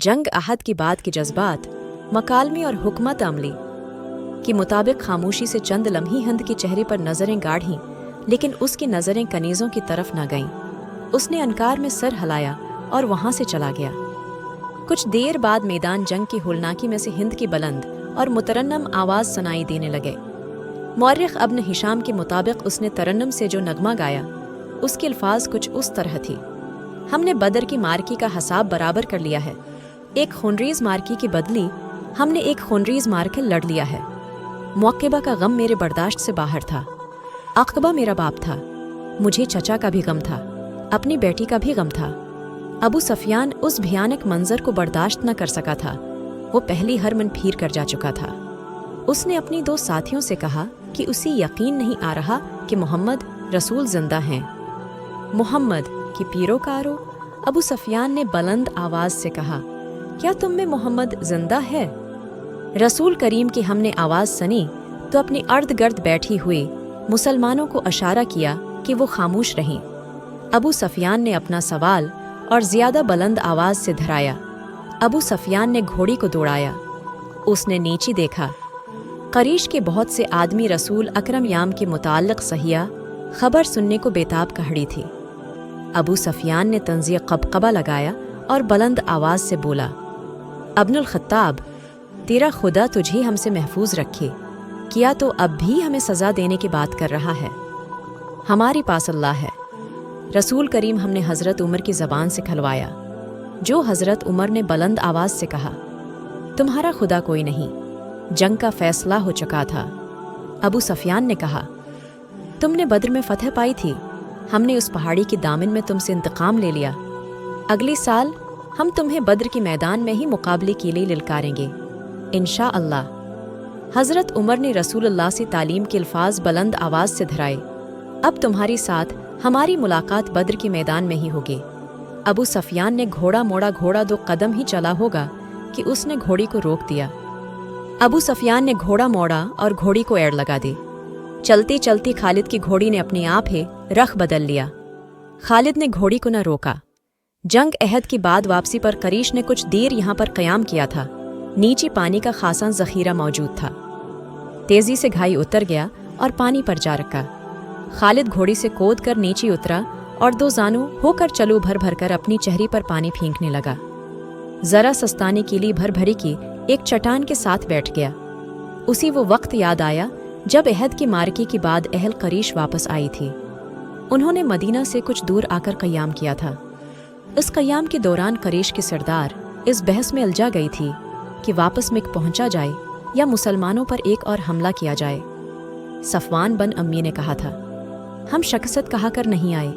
जंग अहद की बात के जज्बात, मकालमे और हुकमत अमली के मुताबिक खामोशी से चंद लम्ही हिंद के चेहरे पर नज़रें गाढ़ीं, लेकिन उसकी नज़रें कनीज़ों की तरफ न गईं। उसने अनकार में सर हिलाया और वहाँ से चला गया। कुछ देर बाद मैदान जंग की होलनाकी में से हिंद की बुलंद और मुतरन्नम आवाज़ सुनाई देने लगे। मौर्रिख अब्न हिशाम के मुताबिक उसने तरन्नुम से जो नगमा गाया, उसके अल्फाज कुछ उस तरह थी: हमने बदर की मार्की का हिसाब बराबर कर लिया है। एक खूनरेज़ मार्की की बदली हमने एक खूनरेज़ मार्के लड़ लिया है। मुअक्किबा का गम मेरे बर्दाश्त से बाहर था। अक़बा मेरा बाप था, मुझे चचा का भी गम था, अपनी बेटी का भी गम था। अबू सफियान उस भयानक मंजर को बर्दाश्त न कर सका था। वो पहली हरमन फिर कर जा चुका था। उसने अपनी दो साथियों से कहा कि उसे यकीन नहीं आ रहा कि मोहम्मद रसूल जिंदा हैं। मोहम्मद की पीरोकारो, अबू सफियान ने बुलंद आवाज़ से कहा, क्या तुम में मोहम्मद जिंदा है? रसूल करीम की हमने आवाज़ सुनी तो अपनी अर्द गर्द बैठी हुई मुसलमानों को इशारा किया कि वो खामोश रहें। अबू सफियान ने अपना सवाल और ज़्यादा बुलंद आवाज़ से दोहराया। अबू सफियान ने घोड़ी को दौड़ाया। उसने नीचे देखा। करीश के बहुत से आदमी रसूल अकरम याम के मुताल्लिक़ सहिया खबर सुनने को बेताब खड़ी थी। अबू सफियान ने तंज़ीह क़बक़बा लगाया और बुलंद आवाज़ से बोला, अब्नुल ख़त्ताब, तेरा खुदा तुझे हमसे महफूज रखे, किया तो अब भी हमें सज़ा देने की बात कर रहा है। हमारे पास अल्लाह है। रसूल करीम हमने हज़रत उमर की ज़बान से खलवाया। जो हज़रत उमर ने बुलंद आवाज़ से कहा, तुम्हारा खुदा कोई नहीं, जंग का फ़ैसला हो चुका था। अबू सफियान ने कहा, तुमने बद्र में फ़तह पाई थी, हमने उस पहाड़ी की दामन में तुमसे इंतकाम ले लिया। अगले साल हम तुम्हें बद्र के मैदान में ही मुकाबले के लिए ललकारेंगे, इंशा अल्लाह। हज़रत उमर ने रसूलुल्लाह से तालीम के अल्फाज बुलंद आवाज़ से दोहराए, अब तुम्हारे साथ हमारी मुलाकात बद्र के मैदान में ही होगी। अबू सफियान ने घोड़ा मोड़ा, घोड़ा दो कदम ही चला होगा कि उसने घोड़ी को रोक दिया। अबू सफियान ने घोड़ा मोड़ा और घोड़ी को एड़ लगा दी। चलती चलती खालिद की घोड़ी ने अपने आप ही रख बदल लिया। खालिद ने घोड़ी को न रोका। जंग अहद की बाद वापसी पर करीश ने कुछ देर यहाँ पर क़याम किया था। नीचे पानी का खासा ज़ख़ीरा मौजूद था। तेज़ी से घाई उतर गया और पानी पर जा रखा। खालिद घोड़ी से कूद कर नीचे उतरा और दो जानू होकर चलो भर भर कर अपनी चेहरे पर पानी फेंकने लगा। ज़रा सस्ताने के लिए भर भरी की एक चट्टान के साथ बैठ गया। उसी वो वक्त याद आया जब अहद की मार्के के बाद अहल करीश वापस आई थी। उन्होंने मदीना से कुछ दूर आकर क़याम किया था। इस क़याम के दौरान करीश की सरदार इस बहस में उलझा गई थी कि वापस में पहुंचा जाए या मुसलमानों पर एक और हमला किया जाए। सफ़वान बन अम्मी ने कहा था, हम शकसत कहा कर नहीं आए,